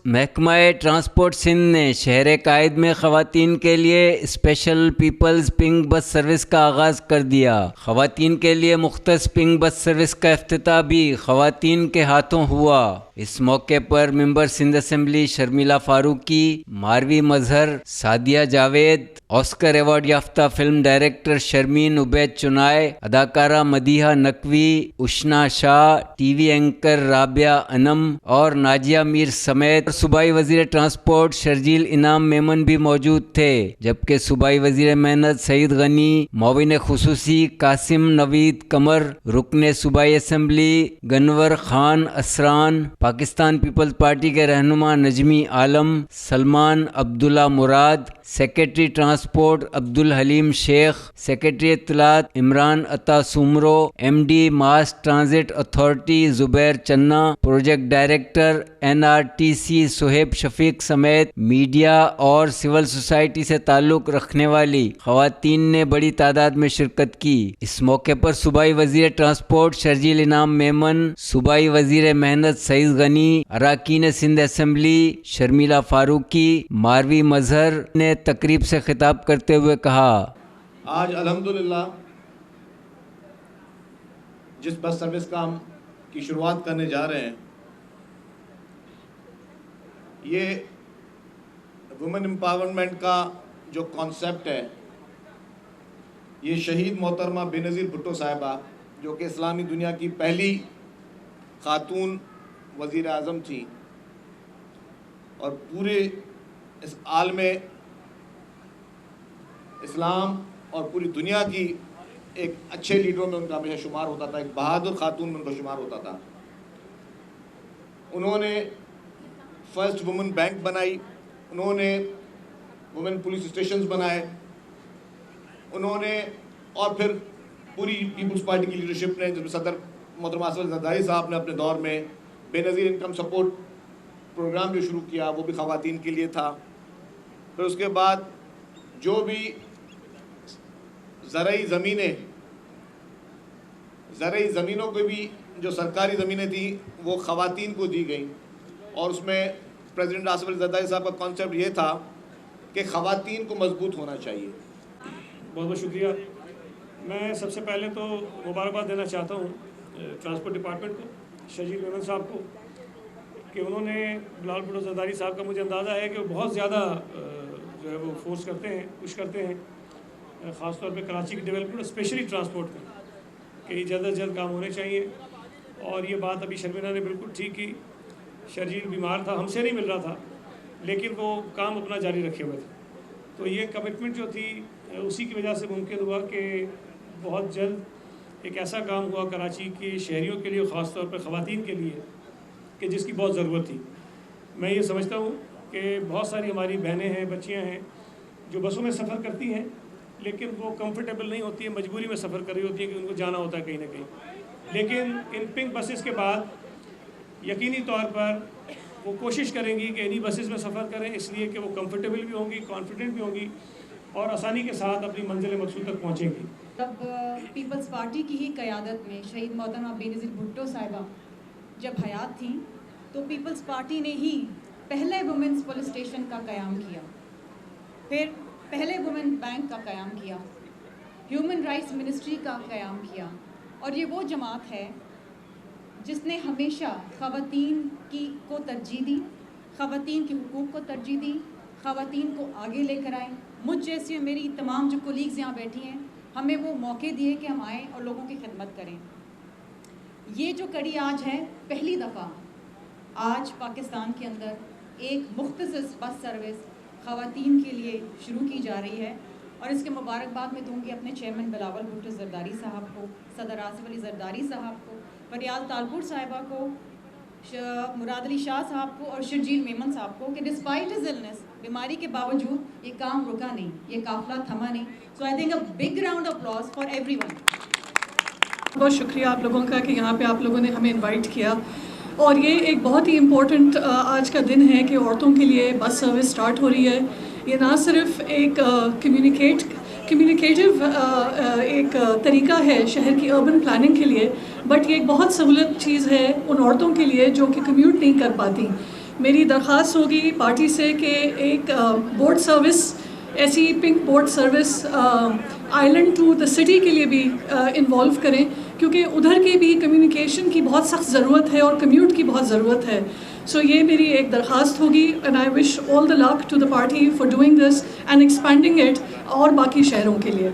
محکمہ ٹرانسپورٹ سندھ نے شہر قائد میں خواتین کے لیے special peoples pink bus service کا آغاز کر دیا۔ خواتین کے لیے مختص پنک بس سروس کا افتتاح بھی خواتین کے ہاتھوں ہوا۔ اس موقع پر ممبر سندھ اسمبلی شرمیلا فاروقی، ماروی مظہر، سعدیہ جاوید، آسکر ایوارڈ یافتہ فلم ڈائریکٹر شرمین عبید چنائے، اداکارہ مدیحہ نقوی، اشنا شاہ، ٹی وی اینکر رابعہ انم اور ناجیہ میر سمیت صوبائی وزیر ٹرانسپورٹ شرجیل انعام میمن بھی موجود تھے، جبکہ صوبائی وزیر محنت سعید غنی، معاون خصوصی قاسم نوید قمر، رکن صوبائی اسمبلی گنور خان اسران، پاکستان پیپلز پارٹی کے رہنما Najmi Alam, Salman Abdullah Murad, secretary transport Abdul Haleem Shaikh, secretary اطلاعات Imran Ata Soomro, M D mass transit authority Zubair Channa, project director N R T C Sohaib Shafiq سمیت میڈیا اور سول سوسائٹی سے تعلق رکھنے والی خواتین نے بڑی تعداد میں شرکت کی۔ اس موقع پر صوبائی وزیر ٹرانسپورٹ شرجیل انعام میمن، صوبائی وزیر محنت سعید غنی، اراکین سندھ اسمبلی شرمیلا فاروقی، ماروی مظہر نے تقریب سے خطاب کرتے ہوئے کہا، آج الحمدللہ جس بس سروس کا ہم کی شروعات کرنے جا رہے ہیں، یہ وومن امپاورمنٹ کا جو کانسیپٹ ہے، یہ شہید محترمہ بے نظیر بھٹو صاحبہ جو کہ اسلامی دنیا کی پہلی خاتون وزیر اعظم تھیں اور پورے اس عالم اسلام اور پوری دنیا کی ایک اچھے لیڈروں میں ان کا ہمیشہ شمار ہوتا تھا، ایک بہادر خاتون میں ان کا شمار ہوتا تھا۔ انہوں نے فرسٹ وومن بینک بنائی، انہوں نے وومن پولیس اسٹیشنز بنائے، انہوں نے اور پھر پوری پیپلز پارٹی کی لیڈرشپ نے، جب صدر محترمہ آصف زرداری صاحب نے اپنے دور میں بے نظیر انکم سپورٹ پروگرام جو شروع کیا وہ بھی خواتین کے لیے تھا۔ پھر اس کے بعد جو بھی زرعی زمینوں کو بھی جو سرکاری زمینیں تھیں وہ خواتین کو دی گئیں، اور اس میں پریزیڈنٹ آصف علی زرداری صاحب کا کانسیپٹ یہ تھا کہ خواتین کو مضبوط ہونا چاہیے۔ بہت بہت شکریہ۔ میں سب سے پہلے تو مبارکباد دینا چاہتا ہوں ٹرانسپورٹ ڈپارٹمنٹ کو، شرجیل میمن صاحب کو، کہ انہوں نے بلال بھٹو زرداری صاحب کا مجھے اندازہ ہے کہ وہ بہت زیادہ جو ہے وہ فورس کرتے ہیں، پش کرتے ہیں، خاص طور پہ کراچی کی ڈیولپمنٹ اسپیشلی ٹرانسپورٹ کا، کہ یہ جلد از جلد کام ہونے چاہیے۔ اور یہ بات ابھی شرمیلا نے بالکل ٹھیک کی، شرجیل بیمار تھا، ہم سے نہیں مل رہا تھا، لیکن وہ کام اپنا جاری رکھے ہوئے تھے، تو یہ کمٹمنٹ جو تھی اسی کی وجہ سے ممکن ہوا کہ بہت جلد ایک ایسا کام ہوا کراچی کے شہریوں کے لیے، خاص طور پہ خواتین کے لیے، کہ جس کی بہت ضرورت تھی۔ میں یہ سمجھتا ہوں کہ بہت ساری ہماری بہنیں ہیں، بچیاں ہیں جو بسوں میں سفر کرتی ہیں، لیکن وہ کمفرٹیبل نہیں ہوتی ہیں، مجبوری میں سفر کر رہی ہوتی ہے کہ ان کو جانا ہوتا ہے کہیں نہ کہیں، لیکن ان پنک بسز کے بعد یقینی طور پر وہ کوشش کریں گی کہ انہی بسز میں سفر کریں، اس لیے کہ وہ کمفرٹیبل بھی ہوں گی، کانفیڈنٹ بھی ہوں گی اور آسانی کے ساتھ اپنی منزل مقصود تک پہنچیں گی۔ تب پیپلز پارٹی کی ہی قیادت میں شہید محترمہ بے نظیر بھٹو صاحبہ جب حیات تھیں تو پیپلز پارٹی نے ہی پہلے وومنس پولیس اسٹیشن کا قیام کیا، پھر پہلے وومن بینک کا قیام کیا، ہیومن رائٹس منسٹری کا قیام کیا، اور یہ وہ جماعت ہے جس نے ہمیشہ خواتین کو ترجیح دی، خواتین کے حقوق کو ترجیح دی، خواتین کو آگے لے کر آئیں۔ مجھ جیسی میری تمام جو کولیگز یہاں بیٹھی ہیں، ہمیں وہ موقع دیے کہ ہم آئیں اور لوگوں کی خدمت کریں۔ یہ جو کڑی آج ہے، پہلی دفعہ آج پاکستان کے اندر ایک مختص بس سروس خواتین کے لیے شروع کی جا رہی ہے، اور اس کے مبارکباد میں دوں گی اپنے چیئرمین بلاول بھٹو زرداری صاحب کو، صدر آصف علی زرداری صاحب کو، فریال تالپور صاحبہ کو، مراد علی شاہ صاحب کو اور شرجیل میمن صاحب کو، کہ ڈسپائٹ ہز النس، بیماری کے باوجود یہ کام رکا نہیں، یہ قافلہ تھما نہیں۔ So I think a big round of applause for everyone. بہت شکریہ آپ لوگوں کا کہ یہاں پہ آپ لوگوں نے ہمیں انوائٹ کیا، اور یہ ایک بہت ہی امپورٹنٹ آج کا دن ہے کہ عورتوں کے لیے بس سروس سٹارٹ ہو رہی ہے۔ یہ نہ صرف ایک کمیونیکیٹو ایک طریقہ ہے شہر کی اربن پلاننگ کے لیے، بٹ یہ ایک بہت سہولت چیز ہے ان عورتوں کے لیے جو کہ کمیوٹ نہیں کر پاتی، میری درخواست ہوگی پارٹی سے کہ ایک بورڈ سروس ایسی pink boat service island to the city کے لیے بھی انوالو کریں، کیونکہ ادھر کی بھی کمیونیکیشن کی بہت سخت ضرورت ہے اور کمیوٹ کی بہت ضرورت ہے. سو یہ میری ایک درخواست ہوگی and I wish all the luck to the party for doing this and expanding it اور باقی شہروں کے لیے.